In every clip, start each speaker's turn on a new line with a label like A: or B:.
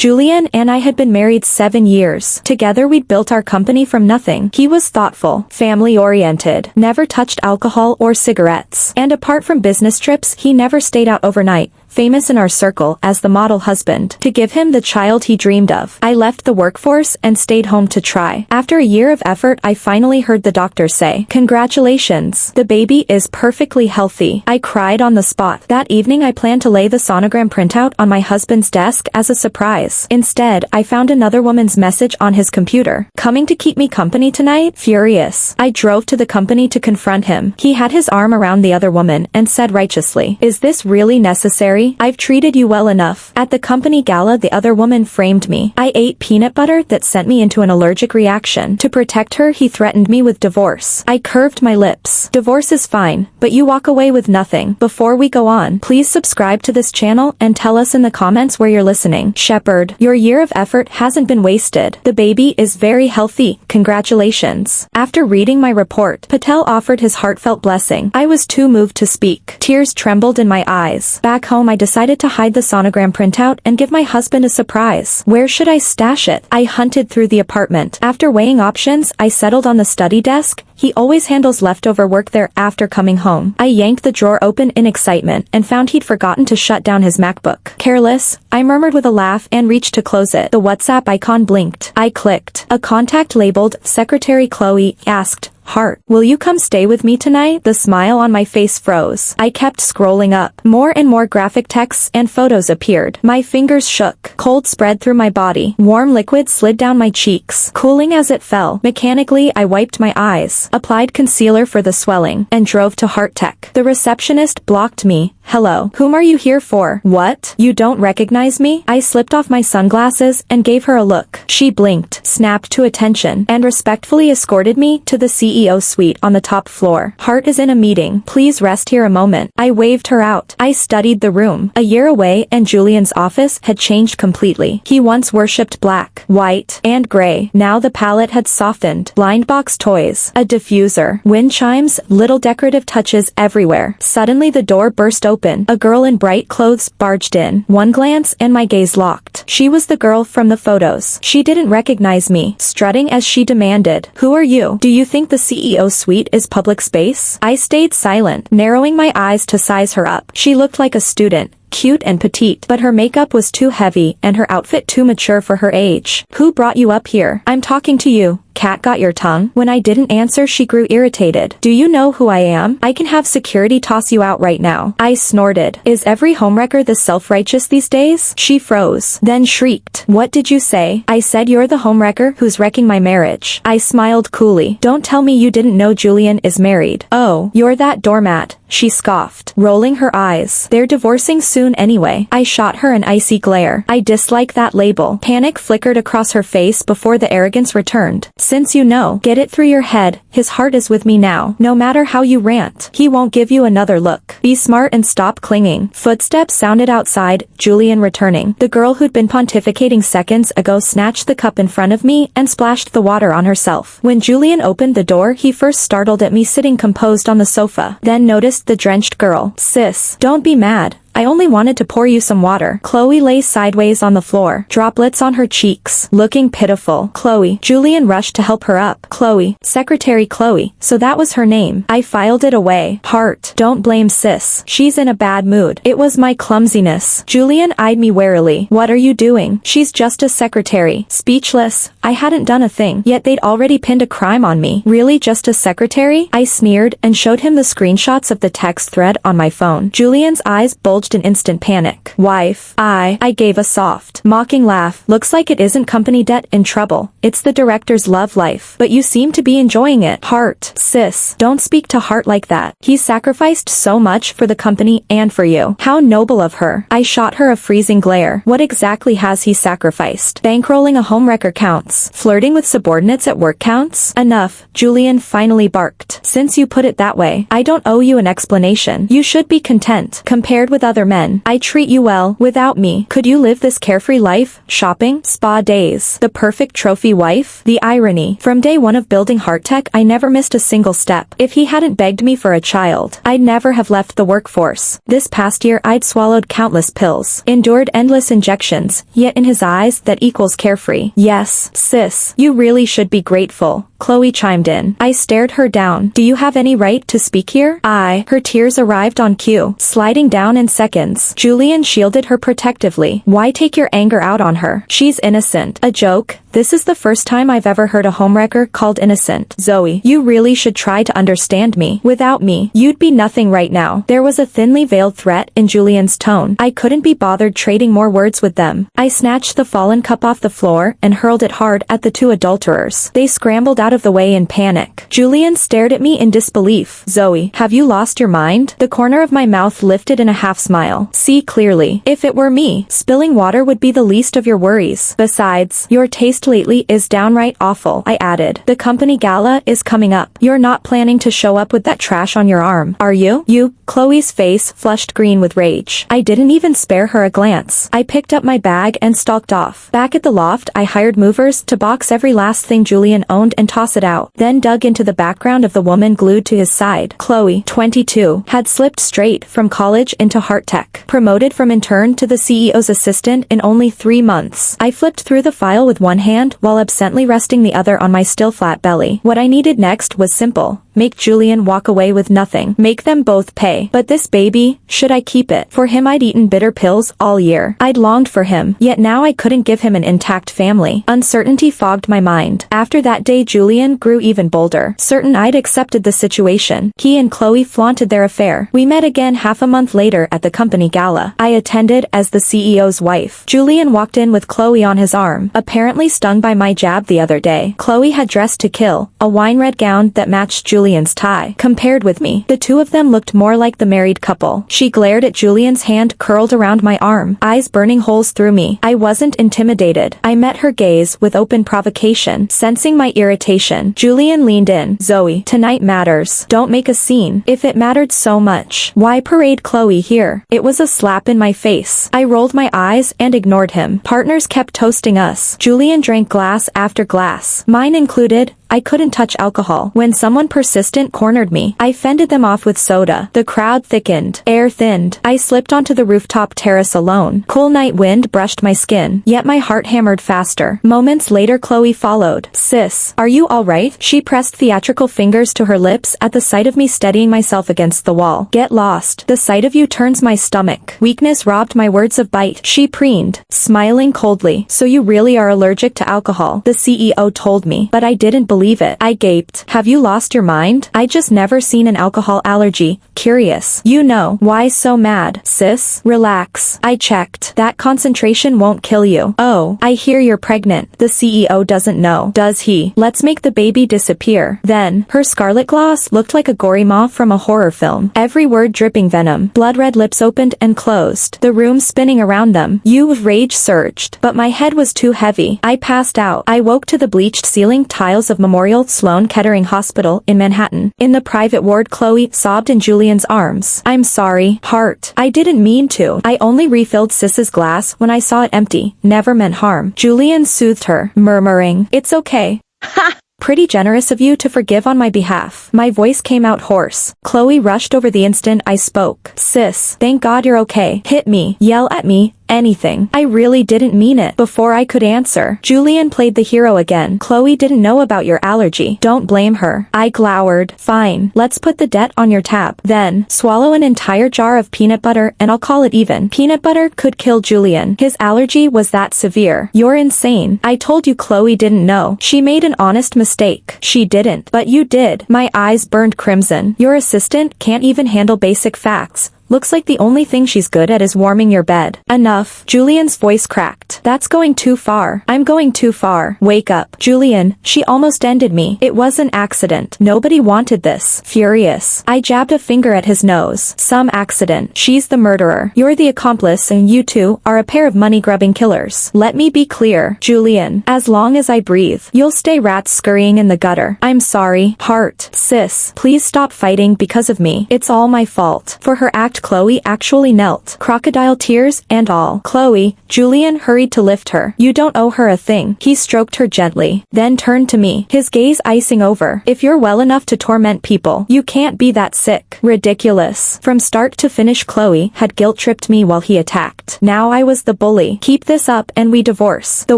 A: Julian and I had been married 7 years. Together we'd built our company from nothing. He was thoughtful, family-oriented, never touched alcohol or cigarettes. And apart from business trips, he never stayed out overnight, famous in our circle as the model husband. To give him the child he dreamed of, I left the workforce and stayed home to try. After a year of effort, I finally heard the doctor say, "Congratulations, the baby is perfectly healthy." I cried on the spot. That evening I planned to lay the sonogram printout on my husband's desk as a surprise. Instead, I found another woman's message on his computer. "Coming to keep me company tonight?" Furious, I drove to the company to confront him. He had his arm around the other woman and said righteously, "Is this really necessary? I've treated you well enough." At the company gala, the other woman framed me. I ate peanut butter that sent me into an allergic reaction. To protect her, he threatened me with divorce. I curved my lips. "Divorce is fine, but you walk away with nothing." Before we go on, please subscribe to this channel and tell us in the comments where you're listening. Shepherd, your year of effort hasn't been wasted. The baby is very healthy. Congratulations. After reading my report, Patel offered his heartfelt blessing. I was too moved to speak. Tears trembled in my eyes. Back home, I decided to hide the sonogram printout and give my husband a surprise. Where should I stash it? I hunted through the apartment. After weighing options, I settled on the study desk. He always handles leftover work there after coming home. I yanked the drawer open in excitement and found he'd forgotten to shut down his MacBook. Careless, I murmured with a laugh and reached to close it. The WhatsApp icon blinked. I clicked. A contact labeled Secretary Chloe asked, "Heart, will you come stay with me tonight?" The smile on my face froze. I kept scrolling up. More and more graphic texts and photos appeared. My fingers shook. Cold spread through my body. Warm liquid slid down my cheeks, cooling as it fell. Mechanically, I wiped my eyes, applied concealer for the swelling, and drove to Heart Tech. The receptionist blocked me. "Hello. Whom are you here for?" "What? You don't recognize me?" I slipped off my sunglasses and gave her a look. She blinked, snapped to attention, and respectfully escorted me to the CEO suite on the top floor. "Hart is in a meeting. Please rest here a moment." I waved her out. I studied the room. A year away and Julian's office had changed completely. He once worshipped black, white, and gray. Now the palette had softened. Blind box toys, a diffuser, wind chimes, little decorative touches everywhere. Suddenly the door burst open. A girl in bright clothes barged in. One glance and my gaze locked. She was the girl from the photos. She didn't recognize me, strutting as she demanded, "Who are you? Do you think the CEO suite is public space?" I stayed silent, narrowing my eyes to size her up. She looked like a student, cute and petite, but her makeup was too heavy and her outfit too mature for her age. "Who brought you up here?" "I'm talking to you. Cat got your tongue?" When I didn't answer, she grew irritated. "Do you know who I am? I can have security toss you out right now." I snorted. Is every homewrecker this self-righteous these days? She froze, then shrieked. "What did you say?" I said, "You're the homewrecker who's wrecking my marriage." I smiled coolly. "Don't tell me you didn't know Julian is married." "Oh, you're that doormat," she scoffed, rolling her eyes. "They're divorcing soon anyway." I shot her an icy glare. I dislike that label. Panic flickered across her face before the arrogance returned. "Since you know, get it through your head, his heart is with me now. No matter how you rant, he won't give you another look. Be smart and stop clinging." Footsteps sounded outside, Julian returning. The girl who'd been pontificating seconds ago snatched the cup in front of me and splashed the water on herself. When Julian opened the door, he first startled at me sitting composed on the sofa, then noticed the drenched girl. "Sis, don't be mad. I only wanted to pour you some water." Chloe lay sideways on the floor, droplets on her cheeks, looking pitiful. "Chloe." Julian rushed to help her up. "Chloe. Secretary Chloe. So that was her name." I filed it away. "Heart, don't blame sis. She's in a bad mood. It was my clumsiness." Julian eyed me warily. "What are you doing?" "She's just a secretary." Speechless, I hadn't done a thing, yet they'd already pinned a crime on me. "Really just a secretary?" I sneered and showed him the screenshots of the text thread on my phone. Julian's eyes bulged in instant panic. "Wife." I gave a soft, mocking laugh. "Looks like it isn't company debt in trouble. It's the director's love life. But you seem to be enjoying it." "Heart." "Sis, don't speak to Heart like that. He sacrificed so much for the company and for you." "How noble of her." I shot her a freezing glare. "What exactly has he sacrificed?" "Bankrolling a homewrecker counts. Flirting with subordinates at work counts." "Enough," Julian finally barked. "Since you put it that way, I don't owe you an explanation. You should be content. Compared with others, other men. I treat you well. Without me, could you live this carefree life? Shopping? Spa days. The perfect trophy wife? The irony. From day one of building Hearttech, I never missed a single step. If he hadn't begged me for a child, I'd never have left the workforce. This past year I'd swallowed countless pills, endured endless injections, yet in his eyes that equals carefree. Yes, sis, you really should be grateful. Chloe chimed in. I stared her down. Do you have any right to speak here? Her tears arrived on cue, sliding down in seconds. Julian shielded her protectively. Why take your anger out on her? She's innocent. A joke? This is the first time I've ever heard a homewrecker called innocent. Zoe, you really should try to understand me. Without me, you'd be nothing right now. There was a thinly veiled threat in Julian's tone. I couldn't be bothered trading more words with them. I snatched the fallen cup off the floor and hurled it hard at the two adulterers. They scrambled out of the way in panic. Julian stared at me in disbelief. Zoe, have you lost your mind? The corner of my mouth lifted in a half smile. See clearly. If it were me, spilling water would be the least of your worries. Besides, your taste lately is downright awful, I added. The company gala is coming up. You're not planning to show up with that trash on your arm, are you? Chloe's face flushed green with rage. I didn't even spare her a glance. I picked up my bag and stalked off. Back at the loft, I hired movers to box every last thing Julian owned and toss it out, then dug into the background of the woman glued to his side. Chloe, 22, had slipped straight from college into Hearttech, promoted from intern to the CEO's assistant in only 3 months. I flipped through the file with one hand while absently resting the other on my still flat belly. What I needed next was simple. Make Julian walk away with nothing. Make them both pay. But this baby, should I keep it? For him I'd eaten bitter pills all year. I'd longed for him, yet now I couldn't give him an intact family. Uncertainty fogged my mind. After that day Julian grew even bolder. Certain I'd accepted the situation, he and Chloe flaunted their affair. We met again half a month later at the company gala. I attended as the CEO's wife. Julian walked in with Chloe on his arm, apparently stung by my jab the other day. Chloe had dressed to kill, a wine-red gown that matched Julian's tie. Compared with me, the two of them looked more like the married couple. She glared at Julian's hand curled around my arm, eyes burning holes through me. I wasn't intimidated. I met her gaze with open provocation, sensing my irritation. Julian leaned in. Zoe, tonight matters. Don't make a scene. If it mattered so much, why parade Chloe here? It was a slap in my face. I rolled my eyes and ignored him. Partners kept toasting us. Julian drank glass after glass, mine included. I couldn't touch alcohol. When someone persistent cornered me, I fended them off with soda. The crowd thickened. Air thinned. I slipped onto the rooftop terrace alone. Cool night wind brushed my skin, yet my heart hammered faster. Moments later Chloe followed. Sis, are you alright? She pressed theatrical fingers to her lips at the sight of me steadying myself against the wall. Get lost. The sight of you turns my stomach. Weakness robbed my words of bite. She preened, smiling coldly. So you really are allergic to alcohol, the CEO told me, but I didn't believe it. I gaped. Have you lost your mind? I just never seen an alcohol allergy. Curious. You know. Why so mad? Sis, relax. I checked. That concentration won't kill you. Oh, I hear you're pregnant. The CEO doesn't know, does he? Let's make the baby disappear. Then, her scarlet gloss looked like a gory moth from a horror film. Every word dripping venom. Blood-red lips opened and closed, the room spinning around them. Rage surged, but my head was too heavy. I passed out. I woke to the bleached ceiling tiles of Memorial Sloan Kettering Hospital in Manhattan. In the private ward Chloe sobbed in Julian's arms. I'm sorry, Heart. I didn't mean to. I only refilled Sis's glass when I saw it empty. Never meant harm. Julian soothed her, murmuring, it's okay. Ha! Pretty generous of you to forgive on my behalf. My voice came out hoarse. Chloe rushed over the instant I spoke. Sis, thank God you're okay. Hit me. Yell at me. Anything. I really didn't mean it. Before I could answer, Julian played the hero again. Chloe didn't know about your allergy. Don't blame her. I glowered. Fine. Let's put the debt on your tab. Then, swallow an entire jar of peanut butter and I'll call it even. Peanut butter could kill Julian. His allergy was that severe. You're insane. I told you Chloe didn't know. She made an honest mistake. She didn't. But you did. My eyes burned crimson. Your assistant can't even handle basic facts. Looks like the only thing she's good at is warming your bed. Enough. Julian's voice cracked. That's going too far. I'm going too far. Wake up. Julian, she almost ended me. It was an accident. Nobody wanted this. Furious, I jabbed a finger at his nose. Some accident. She's the murderer. You're the accomplice and you two are a pair of money-grubbing killers. Let me be clear, Julian. As long as I breathe, you'll stay rats scurrying in the gutter. I'm sorry, Heart. Sis, please stop fighting because of me. It's all my fault. For her actions fact, Chloe actually knelt, crocodile tears and all. Chloe, Julian hurried to lift her. You don't owe her a thing. He stroked her gently, then turned to me, his gaze icing over. If you're well enough to torment people, you can't be that sick. Ridiculous. From start to finish, Chloe had guilt-tripped me while he attacked. Now I was the bully. Keep this up and we divorce. The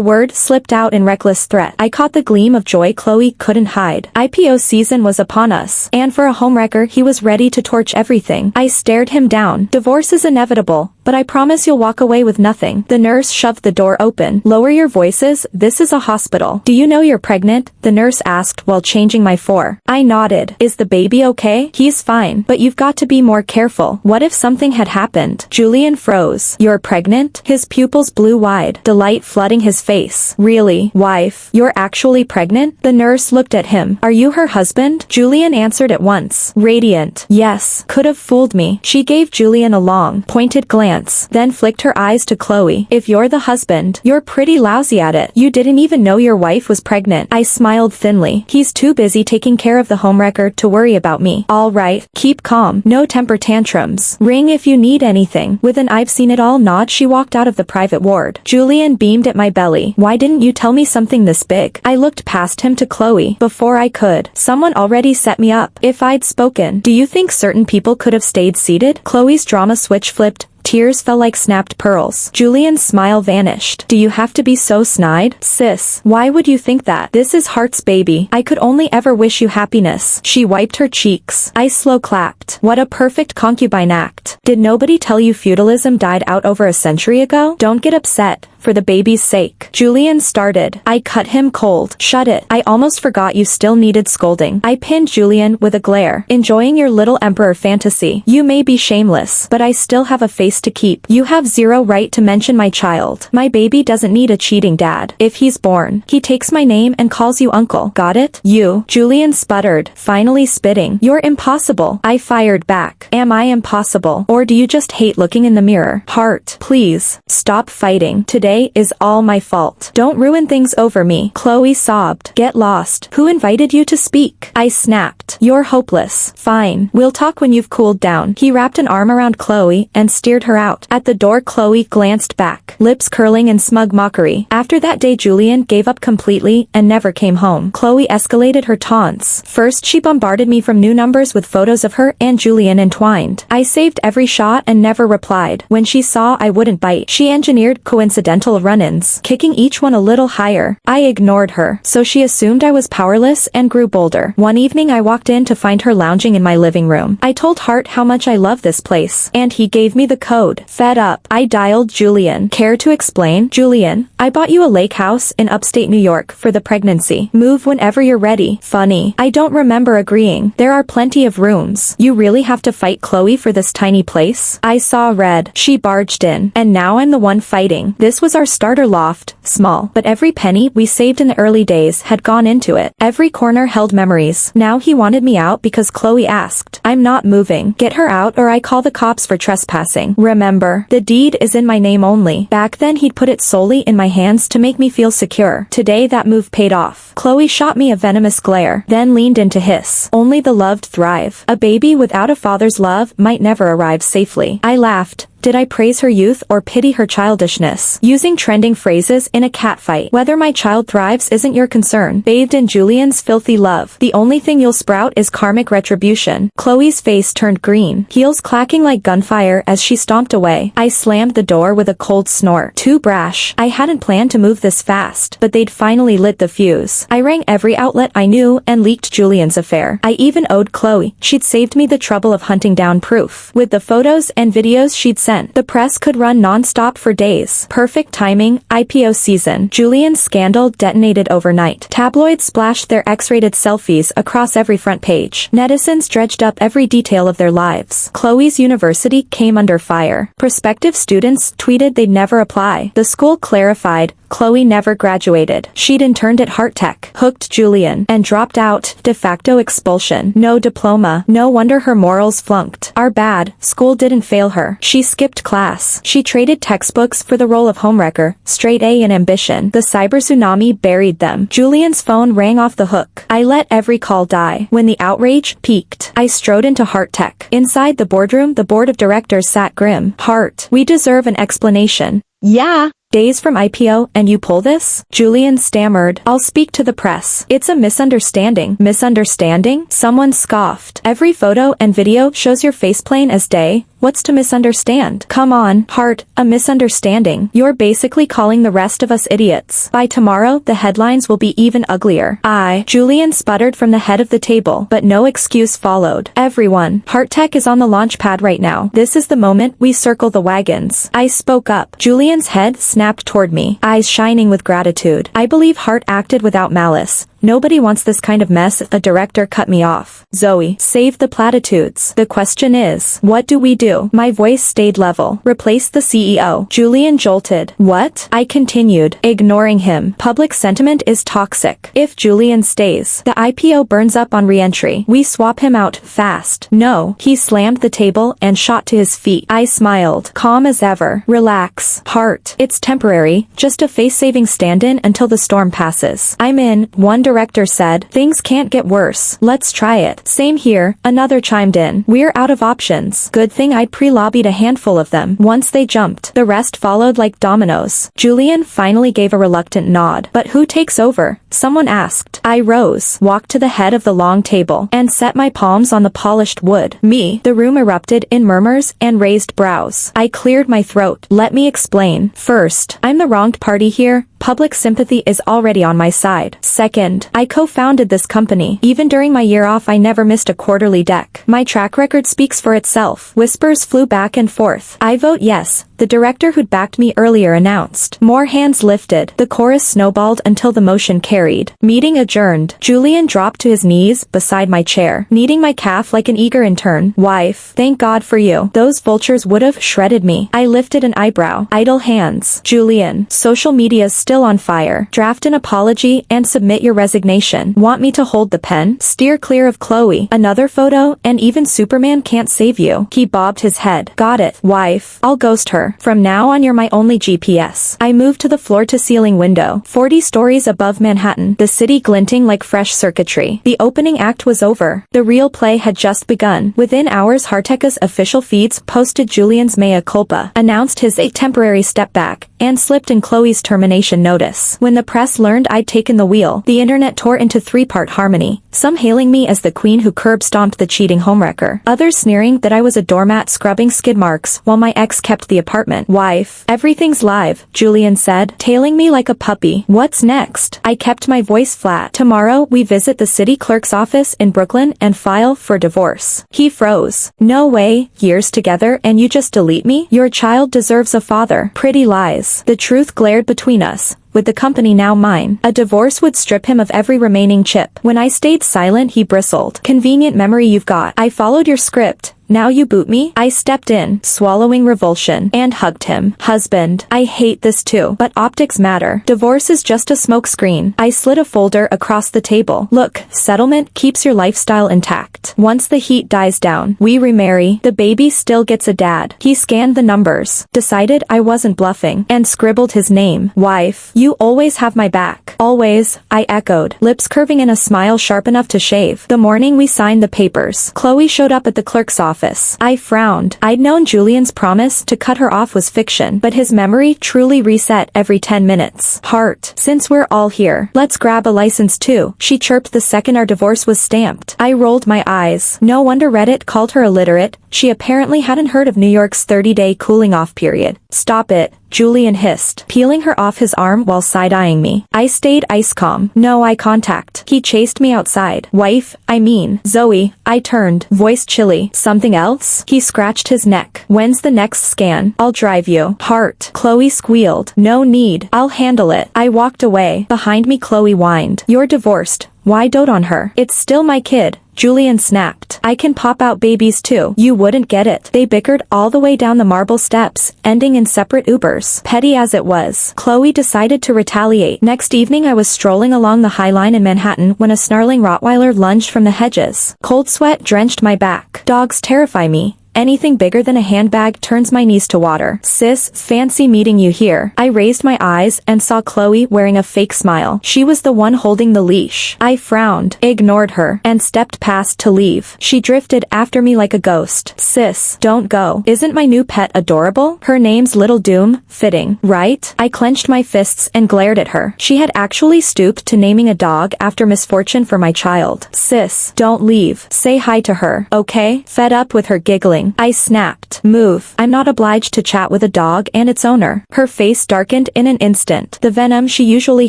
A: word slipped out in reckless threat. I caught the gleam of joy Chloe couldn't hide. IPO season was upon us, and for a homewrecker he was ready to torch everything. I stared him down. Divorce is inevitable, but I promise you'll walk away with nothing. The nurse shoved the door open. Lower your voices, this is a hospital. Do you know you're pregnant? The nurse asked while changing my for. I nodded. Is the baby okay? He's fine, but you've got to be more careful. What if something had happened? Julian froze. You're pregnant? His pupils blew wide, delight flooding his face. Really, wife? You're actually pregnant? The nurse looked at him. Are you her husband? Julian answered at once, radiant. Yes. Could have fooled me. She gave Julian a long, pointed glance, then flicked her eyes to Chloe. If you're the husband, you're pretty lousy at it. You didn't even know your wife was pregnant. I smiled thinly. He's too busy taking care of the homewrecker to worry about me. All right, keep calm. No temper tantrums. Ring if you need anything. With an I've seen it all nod, she walked out of the private ward. Julian beamed at my belly. Why didn't you tell me something this big? I looked past him to Chloe. Before I could, someone already set me up. If I'd spoken, do you think certain people could have stayed seated? Chloe's drama switch flipped. Tears fell like snapped pearls. Julian's smile vanished. Do you have to be so snide? Sis, why would you think that? This is Heart's baby. I could only ever wish you happiness. She wiped her cheeks. I slow clapped. What a perfect concubine act. Did nobody tell you feudalism died out over a century ago? Don't get upset. For the baby's sake. Julian started. I cut him cold. Shut it. I almost forgot you still needed scolding. I pinned Julian with a glare. Enjoying your little emperor fantasy. You may be shameless, but I still have a face to keep. You have zero right to mention my child. My baby doesn't need a cheating dad. If he's born, he takes my name and calls you uncle. Got it? You. Julian sputtered, finally spitting. You're impossible. I fired back. Am I impossible? Or do you just hate looking in the mirror? Heart, please. Stop fighting. Today is all my fault. Don't ruin things over me. Chloe sobbed. Get lost. Who invited you to speak? I snapped. You're hopeless. Fine. We'll talk when you've cooled down. He wrapped an arm around Chloe and steered her out. At the door, Chloe glanced back, lips curling in smug mockery. After that day, Julian gave up completely and never came home. Chloe escalated her taunts. First, she bombarded me from new numbers with photos of her and Julian entwined. I saved every shot and never replied. When she saw I wouldn't bite, she engineered coincidental run-ins, kicking each one a little higher. I ignored her, so she assumed I was powerless and grew bolder. One evening I walked in to find her lounging in my living room. I told Hart how much I love this place, and he gave me the code. Fed up, I dialed Julian. Care to explain? Julian, I bought you a lake house in upstate New York for the pregnancy. Move whenever you're ready. Funny. I don't remember agreeing. There are plenty of rooms. You really have to fight Chloe for this tiny place? I saw red. She barged in, and now I'm the one fighting. This was our starter loft, small, but every penny we saved in the early days had gone into it. Every corner held memories. Now he wanted me out because Chloe asked. I'm not moving. Get her out or I call the cops for trespassing. Remember, the deed is in my name only. Back then he'd put it solely in my hands to make me feel secure. Today that move paid off. Chloe shot me a venomous glare, then leaned in to hiss. Only the loved thrive. A baby without a father's love might never arrive safely. I laughed. Did I praise her youth or pity her childishness? Using trending phrases in a catfight. Whether my child thrives isn't your concern. Bathed in Julian's filthy love. The only thing you'll sprout is karmic retribution. Chloe's face turned green, heels clacking like gunfire as she stomped away. I slammed the door with a cold snort. Too brash. I hadn't planned to move this fast, but they'd finally lit the fuse. I rang every outlet I knew and leaked Julian's affair. I even owed Chloe. She'd saved me the trouble of hunting down proof. With the photos and videos she'd sent, the press could run non-stop for days. Perfect timing. IPO season. Julian's scandal detonated overnight. Tabloids splashed their X-rated selfies across every front page. Netizens dredged up every detail of their lives. Chloe's university came under fire. Prospective students tweeted they'd never apply. The school clarified Chloe never graduated. She'd interned at Heart Tech, hooked Julian, and dropped out. De facto expulsion. No diploma. No wonder her morals flunked. Our bad. School didn't fail her. She skipped class. She traded textbooks for the role of homewrecker, straight A and ambition. The cyber tsunami buried them. Julian's phone rang off the hook. I let every call die. When the outrage peaked, I strode into Heart Tech. Inside the boardroom, the board of directors sat grim. Heart, we deserve an explanation. Yeah. Days from IPO, and you pull this? Julian stammered. I'll speak to the press. It's a misunderstanding. Misunderstanding? Someone scoffed. Every photo and video shows your face plain as day. What's to misunderstand? Come on, Heart, a misunderstanding. You're basically calling the rest of us idiots. By tomorrow, the headlines will be even uglier. Julian sputtered from the head of the table, but no excuse followed. Everyone, Heart Tech is on the launch pad right now. This is the moment we circle the wagons. I spoke up. Julian's head snapped toward me, eyes shining with gratitude. I believe Heart acted without malice. Nobody wants this kind of mess. A director cut me off. Zoe, save the platitudes. The question is, what do we do? My voice stayed level. Replace the CEO. Julian jolted. What? I continued, ignoring him. Public sentiment is toxic. If Julian stays, the IPO burns up on re-entry. We swap him out fast. No. He slammed the table and shot to his feet. I smiled, calm as ever. Relax, Heart. It's temporary, just a face-saving stand-in until the storm passes. I'm in. One director said, things can't get worse. Let's try it. Same here, another chimed in. We're out of options. Good thing I'd pre-lobbied a handful of them. Once they jumped, the rest followed like dominoes. Julian finally gave a reluctant nod. But who takes over? Someone asked. I rose, walked to the head of the long table, and set my palms on the polished wood. Me. The room erupted in murmurs and raised brows. I cleared my throat. Let me explain. First, I'm the wronged party here. Public sympathy is already on my side. Second, I co-founded this company. Even during my year off, I never missed a quarterly deck. My track record speaks for itself. Whispers flew back and forth. I vote yes, the director who'd backed me earlier announced. More hands lifted. The chorus snowballed until the motion carried. Meeting adjourned. Julian dropped to his knees beside my chair, kneading my calf like an eager intern. Wife, thank God for you. Those vultures would have shredded me. I lifted an eyebrow. Idle hands. Julian, social media's still on fire. Draft an apology and submit your resignation. Want me to hold the pen? Steer clear of Chloe. Another photo, and even Superman can't save you. He bobbed his head. Got it, wife. I'll ghost her. From now on, you're my only GPS. I moved to the floor-to-ceiling window, 40 stories above Manhattan, the city glinting like fresh circuitry. The opening act was over. The real play had just begun. Within hours, Harteka's official feeds posted Julian's mea culpa, announced his temporary step back, and slipped in Chloe's termination notice. When the press learned I'd taken the wheel, the internet tore into three-part harmony, some hailing me as the queen who curb-stomped the cheating homewrecker, others sneering that I was a doormat scrubbing skid marks while my ex kept the apartment. Wife, everything's live, Julian said, tailing me like a puppy. What's next? I kept my voice flat. Tomorrow, we visit the city clerk's office in Brooklyn and file for divorce. He froze. No way, years together and you just delete me? Your child deserves a father. Pretty lies. The truth glared between us. With the company now mine, a divorce would strip him of every remaining chip. When I stayed silent, he bristled. Convenient memory you've got. I followed your script. Now you boot me? I stepped in, swallowing revulsion, and hugged him. Husband, I hate this too, but optics matter. Divorce is just a smokescreen. I slid a folder across the table. Look, settlement keeps your lifestyle intact. Once the heat dies down, we remarry. The baby still gets a dad. He scanned the numbers, decided I wasn't bluffing, and scribbled his name. Wife, you always have my back. Always, I echoed, lips curving in a smile sharp enough to shave. The morning we signed the papers, Chloe showed up at the clerk's office. I frowned. I'd known Julian's promise to cut her off was fiction, but his memory truly reset every 10 minutes. Heart, since we're all here, let's grab a license too, she chirped the second our divorce was stamped. I rolled my eyes. No wonder Reddit called her illiterate. She apparently hadn't heard of New York's 30-day cooling-off period. Stop it, Julian hissed, peeling her off his arm while side-eyeing me. I stayed ice calm. No eye contact. He chased me outside. Wife, I mean, Zoe. I turned, voice chilly. Something else? He scratched his neck. When's the next scan? I'll drive you. Heart. Chloe squealed. No need. I'll handle it. I walked away. Behind me Chloe whined. You're divorced. Why dote on her? It's still my kid. Julian snapped. I can pop out babies too. You wouldn't get it. They bickered all the way down the marble steps, ending in separate Ubers. Petty as it was, Chloe decided to retaliate. Next evening I was strolling along the High Line in Manhattan when a snarling Rottweiler lunged from the hedges. Cold sweat drenched my back. Dogs terrify me. Anything bigger than a handbag turns my knees to water. Sis, fancy meeting you here. I raised my eyes and saw Chloe wearing a fake smile. She was the one holding the leash. I frowned, ignored her, and stepped past to leave. She drifted after me like a ghost. Sis, don't go. Isn't my new pet adorable? Her name's Little Doom, fitting, right? I clenched my fists and glared at her. She had actually stooped to naming a dog after misfortune for my child. Sis, don't leave. Say hi to her, okay? Fed up with her giggling, I snapped. Move. I'm not obliged to chat with a dog and its owner. Her face darkened in an instant. The venom she usually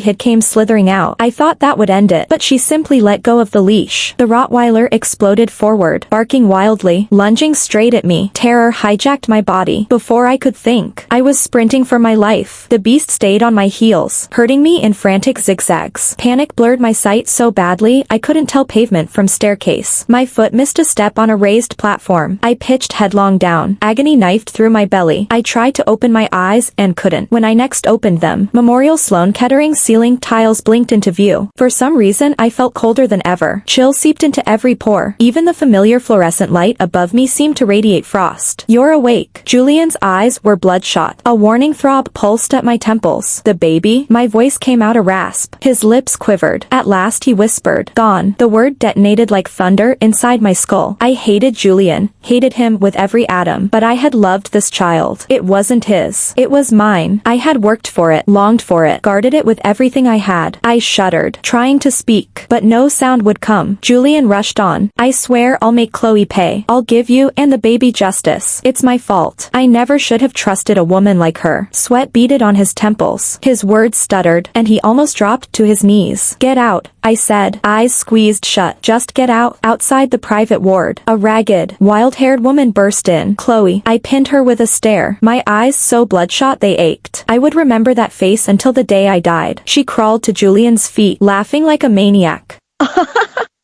A: hid came slithering out. I thought that would end it, but she simply let go of the leash. The Rottweiler exploded forward, barking wildly, lunging straight at me. Terror hijacked my body. Before I could think, I was sprinting for my life. The beast stayed on my heels, hurting me in frantic zigzags. Panic blurred my sight so badly I couldn't tell pavement from staircase. My foot missed a step on a raised platform. I pitched headlong down. Agony knifed through my belly. I tried to open my eyes and couldn't. When I next opened them, Memorial Sloan Kettering ceiling tiles blinked into view. For some reason I felt colder than ever. Chill seeped into every pore. Even the familiar fluorescent light above me seemed to radiate frost. You're awake. Julian's eyes were bloodshot. A warning throb pulsed at my temples. The baby? My voice came out a rasp. His lips quivered. At last he whispered, "Gone." The word detonated like thunder inside my skull. I hated Julian, hated him with every atom, but I had loved this child. It wasn't his. It was mine. I had worked for it, longed for it, guarded it with everything I had. I shuddered, trying to speak, but no sound would come. Julian rushed on. "I swear I'll make Chloe pay. I'll give you and the baby justice. It's my fault. I never should have trusted a woman like her." Sweat beaded on his temples. His words stuttered, and he almost dropped to his knees. "Get out," I said, eyes squeezed shut. "Just get out." Outside the private ward, a ragged, wild-haired woman burst in. "Chloe." I pinned her with a stare, my eyes so bloodshot they ached. I would remember that face until the day I died. She crawled to Julian's feet, laughing like a maniac.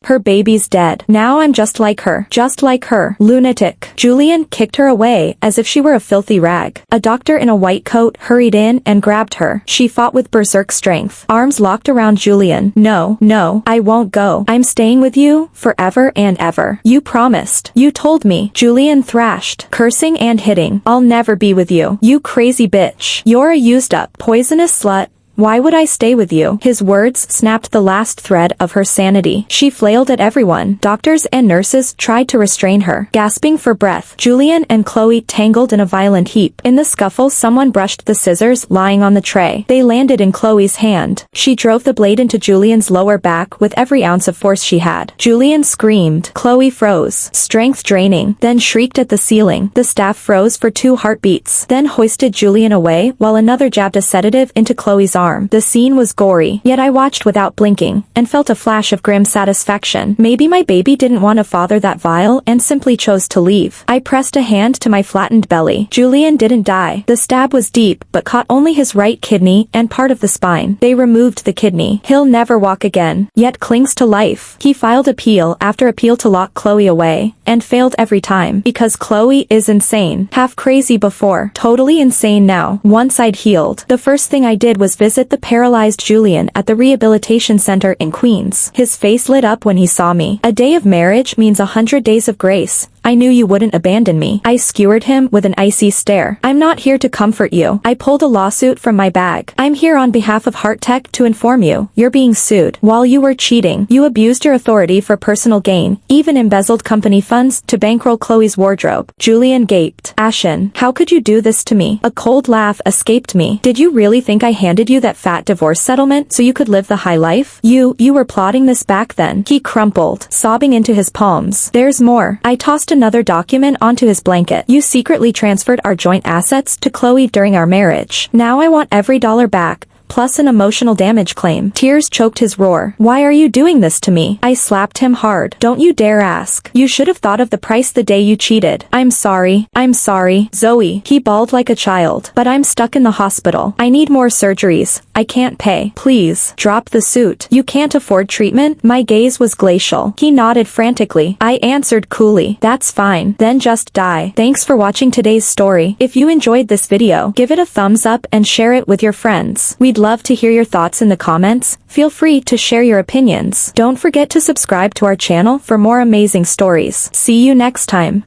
A: Her baby's dead. Now I'm just like her. Just like her. Lunatic. Julian kicked her away as if she were a filthy rag. A doctor in a white coat hurried in and grabbed her. She fought with berserk strength. Arms locked around Julian. "No, no, I won't go. I'm staying with you, forever and ever. You promised. You told me." Julian thrashed, cursing and hitting. "I'll never be with you. You crazy bitch. You're a used-up, poisonous slut. Why would I stay with you?" His words snapped the last thread of her sanity. She flailed at everyone. Doctors and nurses tried to restrain her. Gasping for breath, Julian and Chloe tangled in a violent heap. In the scuffle, someone brushed the scissors lying on the tray. They landed in Chloe's hand. She drove the blade into Julian's lower back with every ounce of force she had. Julian screamed. Chloe froze, strength draining, then shrieked at the ceiling. The staff froze for 2 heartbeats, then hoisted Julian away while another jabbed a sedative into Chloe's arm. The scene was gory, yet I watched without blinking, and felt a flash of grim satisfaction. Maybe my baby didn't want a father that vile and simply chose to leave. I pressed a hand to my flattened belly. Julian didn't die. The stab was deep, but caught only his right kidney and part of the spine. They removed the kidney. He'll never walk again, yet clings to life. He filed appeal after appeal to lock Chloe away, and failed every time, because Chloe is insane. Half crazy before, totally insane now. Once I'd healed, the first thing I did was visit the paralyzed Julian at the rehabilitation center in Queens. His face lit up when he saw me. "A day of marriage means 100 days of grace. I knew you wouldn't abandon me." I skewered him with an icy stare. "I'm not here to comfort you." I pulled a lawsuit from my bag. "I'm here on behalf of Heart Tech to inform you. You're being sued. While you were cheating, you abused your authority for personal gain, even embezzled company funds to bankroll Chloe's wardrobe." Julian gaped. "Ashen, how could you do this to me?" A cold laugh escaped me. "Did you really think I handed you that fat divorce settlement so you could live the high life? You were plotting this back then." He crumpled, sobbing into his palms. "There's more." I tossed another document onto his blanket. "You secretly transferred our joint assets to Chloe during our marriage. Now I want every dollar back, plus an emotional damage claim." Tears choked his roar. "Why are you doing this to me?" I slapped him hard. "Don't you dare ask. You should have thought of the price the day you cheated." "I'm sorry. I'm sorry, Zoe." He bawled like a child. "But I'm stuck in the hospital. I need more surgeries. I can't pay. Please, drop the suit. You can't afford treatment?" My gaze was glacial. He nodded frantically. I answered coolly. "That's fine. Then just die." Thanks for watching today's story. If you enjoyed this video, give it a thumbs up and share it with your friends. We'd love to hear your thoughts in the comments. Feel free to share your opinions. Don't forget to subscribe to our channel for more amazing stories. See you next time.